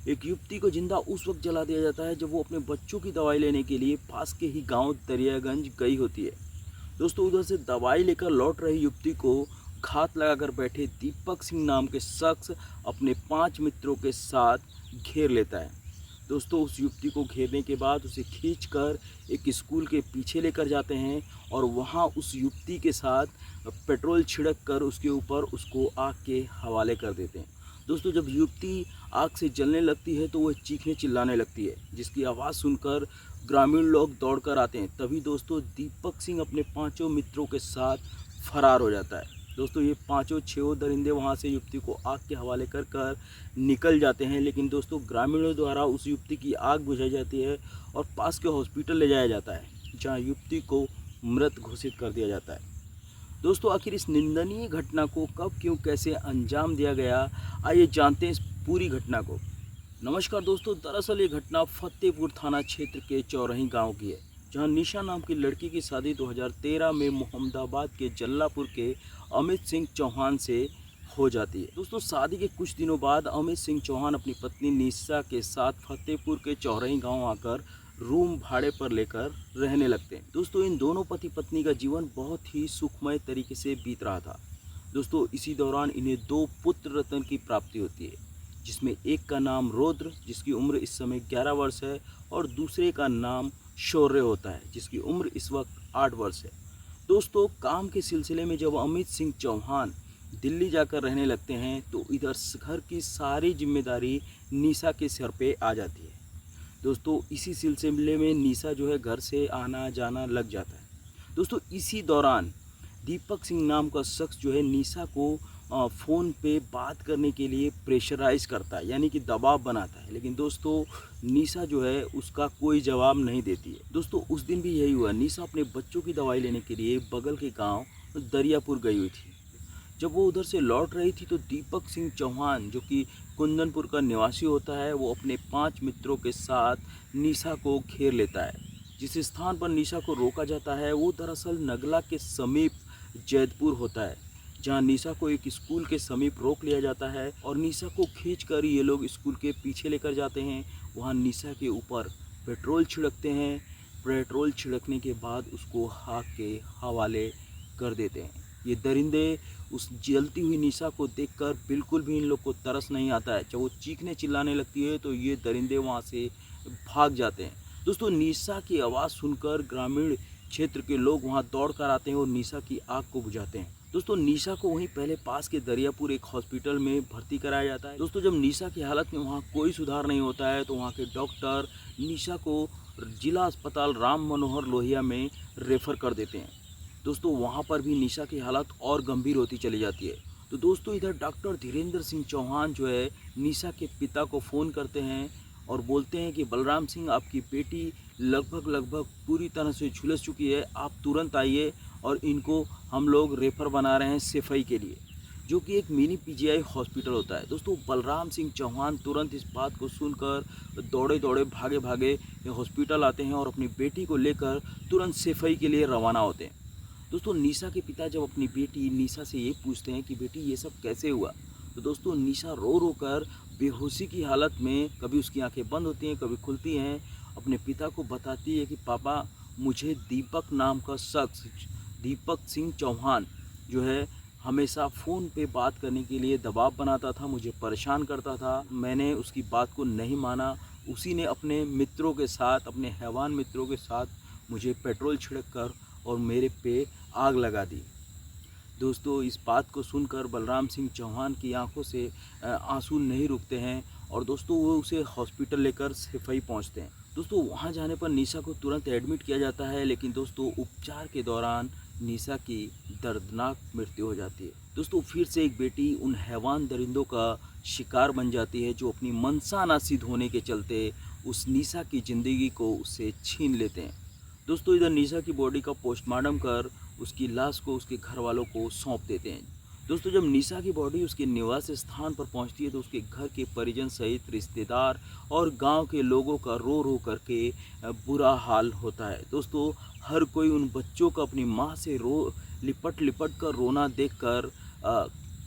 एक युवती को जिंदा उस वक्त जला दिया जाता है जब वो अपने बच्चों की दवाई लेने के लिए पास के ही गांव दरियागंज गई होती है। दोस्तों उधर से दवाई लेकर लौट रही युवती को घात लगाकर बैठे दीपक सिंह नाम के शख्स अपने 5 मित्रों के साथ घेर लेता है। दोस्तों उस युवती को घेरने के बाद उसे खींचकर एक स्कूल के पीछे लेकर जाते हैं और वहां उस युवती के साथ पेट्रोल छिड़क कर उसके ऊपर उसको आग के हवाले कर देते हैं। दोस्तों जब युवती आग से जलने लगती है तो वह चीखने चिल्लाने लगती है, जिसकी आवाज़ सुनकर ग्रामीण लोग दौड़कर आते हैं। तभी दोस्तों दीपक सिंह अपने 5 मित्रों के साथ फरार हो जाता है। दोस्तों ये 5 दरिंदे वहाँ से युवती को आग के हवाले कर कर निकल जाते हैं, लेकिन दोस्तों ग्रामीणों द्वारा उस युवती की आग बुझाई जाती है और पास के हॉस्पिटल ले जाया जाता है, जहाँ युवती को मृत घोषित कर दिया जाता है। दोस्तों आखिर इस निंदनीय घटना को कब क्यों कैसे अंजाम दिया गया, आइए जानते हैं इस पूरी घटना को। नमस्कार दोस्तों, दरअसल ये घटना फतेहपुर थाना क्षेत्र के चौरही गांव की है, जहां निशा नाम की लड़की की शादी 2013 में मोहम्मदाबाद के जल्लापुर के अमित सिंह चौहान से हो जाती है। दोस्तों शादी के कुछ दिनों बाद अमित सिंह चौहान अपनी पत्नी निशा के साथ फतेहपुर के चौरही गांव आकर रूम भाड़े पर लेकर रहने लगते हैं। दोस्तों इन दोनों पति पत्नी का जीवन बहुत ही सुखमय तरीके से बीत रहा था। दोस्तों इसी दौरान इन्हें 2 पुत्र रत्न की प्राप्ति होती है, जिसमें एक का नाम रुद्र जिसकी उम्र इस समय 11 वर्ष है और दूसरे का नाम शौर्य होता है जिसकी उम्र इस वक्त 8 वर्ष है। दोस्तों काम के सिलसिले में जब अमित सिंह चौहान दिल्ली जाकर रहने लगते हैं तो इधर घर की सारी जिम्मेदारी निशा के सर पे आ जाती है। दोस्तों इसी सिलसिले में निशा जो है घर से आना जाना लग जाता है। दोस्तों इसी दौरान दीपक सिंह नाम का शख्स जो है निशा को फ़ोन पे बात करने के लिए प्रेशराइज करता है, यानी कि दबाव बनाता है, लेकिन दोस्तों निशा जो है उसका कोई जवाब नहीं देती है। दोस्तों उस दिन भी यही हुआ, निशा अपने बच्चों की दवाई लेने के लिए बगल के गांव दरियापुर गई हुई थी। जब वो उधर से लौट रही थी तो दीपक सिंह चौहान जो कि कुंदनपुर का निवासी होता है, वो अपने 5 मित्रों के साथ निशा को घेर लेता है। जिस स्थान पर निशा को रोका जाता है वो दरअसल नगला के समीप जैदपुर होता है, जहां निशा को एक स्कूल के समीप रोक लिया जाता है और निशा को खींचकर ये लोग स्कूल के पीछे लेकर जाते हैं। वहां निशा के ऊपर पेट्रोल छिड़कते हैं। पेट्रोल छिड़कने के बाद उसको आग के हवाले कर देते हैं। ये दरिंदे उस जलती हुई निशा को देखकर बिल्कुल भी इन लोग को तरस नहीं आता है। जब वो चीखने चिल्लाने लगती है तो ये दरिंदे वहाँ से भाग जाते हैं। दोस्तों निशा की आवाज़ सुनकर ग्रामीण क्षेत्र के लोग वहाँ दौड़ कर आते हैं और निशा की आग को बुझाते हैं। दोस्तों निशा को वहीं पहले पास के दरियापुर एक हॉस्पिटल में भर्ती कराया जाता है। दोस्तों जब निशा की हालत में वहाँ कोई सुधार नहीं होता है तो वहाँ के डॉक्टर निशा को जिला अस्पताल राम मनोहर लोहिया में रेफ़र कर देते हैं। दोस्तों वहाँ पर भी निशा की हालत और गंभीर होती चली जाती है। तो दोस्तों इधर डॉक्टर धीरेन्द्र सिंह चौहान जो है निशा के पिता को फ़ोन करते हैं और बोलते हैं कि बलराम सिंह आपकी बेटी लगभग पूरी तरह से झुलस चुकी है, आप तुरंत आइए और इनको हम लोग रेफ़र बना रहे हैं सेफई के लिए, जो कि एक मिनी पीजीआई हॉस्पिटल होता है। दोस्तों बलराम सिंह चौहान तुरंत इस बात को सुनकर दौड़े दौड़े भागे भागे हॉस्पिटल आते हैं और अपनी बेटी को लेकर तुरंत सेफई के लिए रवाना होते हैं। दोस्तों निशा के पिता जब अपनी बेटी निशा से ये पूछते हैं कि बेटी ये सब कैसे हुआ, तो दोस्तों निशा रो रो कर बेहोशी की हालत में कभी उसकी आंखें बंद होती हैं कभी खुलती हैं, अपने पिता को बताती है कि पापा मुझे दीपक नाम का शख्स दीपक सिंह चौहान जो है हमेशा फ़ोन पे बात करने के लिए दबाव बनाता था, मुझे परेशान करता था, मैंने उसकी बात को नहीं माना, उसी ने अपने मित्रों के साथ अपने हैवान मित्रों के साथ मुझे पेट्रोल छिड़क कर और मेरे पे आग लगा दी। दोस्तों इस बात को सुनकर बलराम सिंह चौहान की आंखों से आंसू नहीं रुकते हैं और दोस्तों वो उसे हॉस्पिटल लेकर सेफई पहुंचते हैं। दोस्तों वहां जाने पर निशा को तुरंत एडमिट किया जाता है, लेकिन दोस्तों उपचार के दौरान निशा की दर्दनाक मृत्यु हो जाती है। दोस्तों फिर से एक बेटी उन हैवान दरिंदों का शिकार बन जाती है जो अपनी मनसा नासिद होने के चलते उस निशा की ज़िंदगी को उससे छीन लेते हैं। दोस्तों इधर निशा की बॉडी का पोस्टमार्टम कर उसकी लाश को उसके घर वालों को सौंप देते हैं। दोस्तों जब निशा की बॉडी उसके निवास स्थान पर पहुंचती है तो उसके घर के परिजन सहित रिश्तेदार और गांव के लोगों का रो रो करके बुरा हाल होता है। दोस्तों हर कोई उन बच्चों का अपनी माँ से लिपट कर रोना देखकर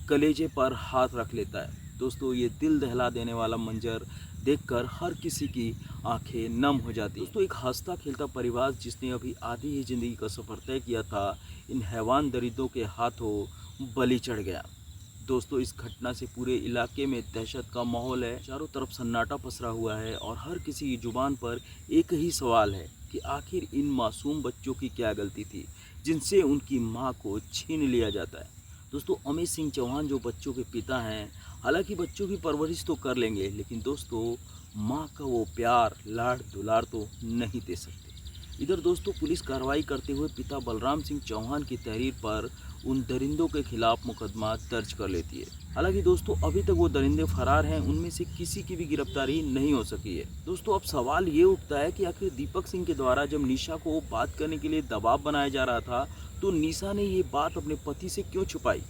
कलेजे पर हाथ रख लेता है। दोस्तों ये दिल दहला देने वाला मंजर देखकर हर किसी की आंखें नम हो जाती। दोस्तों एक हंसता खेलता परिवार जिसने अभी आधी ही ज़िंदगी का सफ़र तय किया था, इन हैवान दरिंदों के हाथों बलि चढ़ गया। दोस्तों इस घटना से पूरे इलाके में दहशत का माहौल है। चारों तरफ सन्नाटा पसरा हुआ है और हर किसी की जुबान पर एक ही सवाल है कि आखिर इन मासूम बच्चों की क्या गलती थी जिनसे उनकी मां को छीन लिया जाता है। दोस्तों अमित सिंह चौहान जो बच्चों के पिता हैं, हालांकि बच्चों की परवरिश तो कर लेंगे, लेकिन दोस्तों मां का वो प्यार लाड दुलार तो नहीं दे सकते। इधर दोस्तों पुलिस कार्रवाई करते हुए पिता बलराम सिंह चौहान की तहरीर पर उन दरिंदों के खिलाफ मुकदमा दर्ज कर लेती है। हालांकि दोस्तों अभी तक वो दरिंदे फरार हैं, उनमें से किसी की भी गिरफ्तारी नहीं हो सकी है। दोस्तों अब सवाल ये उठता है कि आखिर दीपक सिंह के द्वारा जब निशा को बात करने के लिए दबाव बनाया जा रहा था तो निशा ने ये बात अपने पति से क्यों छुपाई।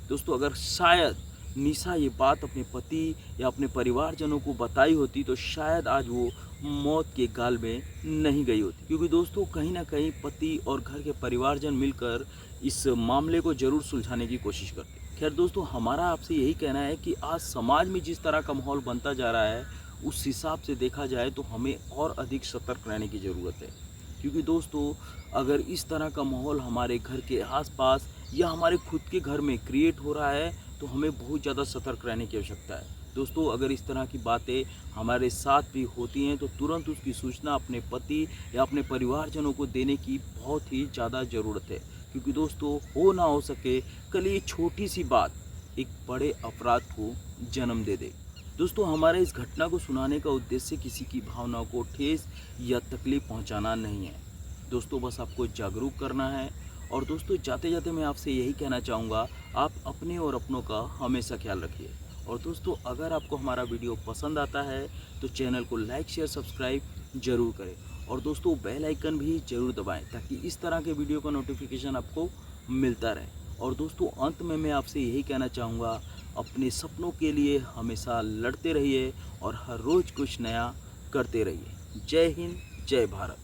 दोस्तों अगर शायद निशा ये बात अपने पति या अपने परिवारजनों को बताई होती तो शायद आज वो मौत के गाल में नहीं गई होती, क्योंकि दोस्तों कहीं ना कहीं पति और घर के परिवारजन मिलकर इस मामले को जरूर सुलझाने की कोशिश करते। खैर दोस्तों हमारा आपसे यही कहना है कि आज समाज में जिस तरह का माहौल बनता जा रहा है उस हिसाब से देखा जाए तो हमें और अधिक सतर्क रहने की ज़रूरत है, क्योंकि दोस्तों अगर इस तरह का माहौल हमारे घर के आसपास या हमारे खुद के घर में क्रिएट हो रहा है तो हमें बहुत ज़्यादा सतर्क रहने की आवश्यकता है। दोस्तों अगर इस तरह की बातें हमारे साथ भी होती हैं तो तुरंत उसकी सूचना अपने पति या अपने परिवारजनों को देने की बहुत ही ज़्यादा ज़रूरत है, क्योंकि दोस्तों हो ना हो सके कल ये छोटी सी बात एक बड़े अपराध को जन्म दे दे। दोस्तों हमारे इस घटना को सुनाने का उद्देश्य किसी की भावनाओं को ठेस या तकलीफ पहुंचाना नहीं है। दोस्तों बस आपको जागरूक करना है। और दोस्तों जाते जाते मैं आपसे यही कहना चाहूँगा, आप अपने और अपनों का हमेशा ख्याल रखिए। और दोस्तों अगर आपको हमारा वीडियो पसंद आता है तो चैनल को लाइक शेयर सब्सक्राइब जरूर करें और दोस्तों बेल आइकन भी ज़रूर दबाएं ताकि इस तरह के वीडियो का नोटिफिकेशन आपको मिलता रहे। और दोस्तों अंत में मैं आपसे यही कहना चाहूँगा, अपने सपनों के लिए हमेशा लड़ते रहिए और हर रोज़ कुछ नया करते रहिए। जय हिंद, जय भारत।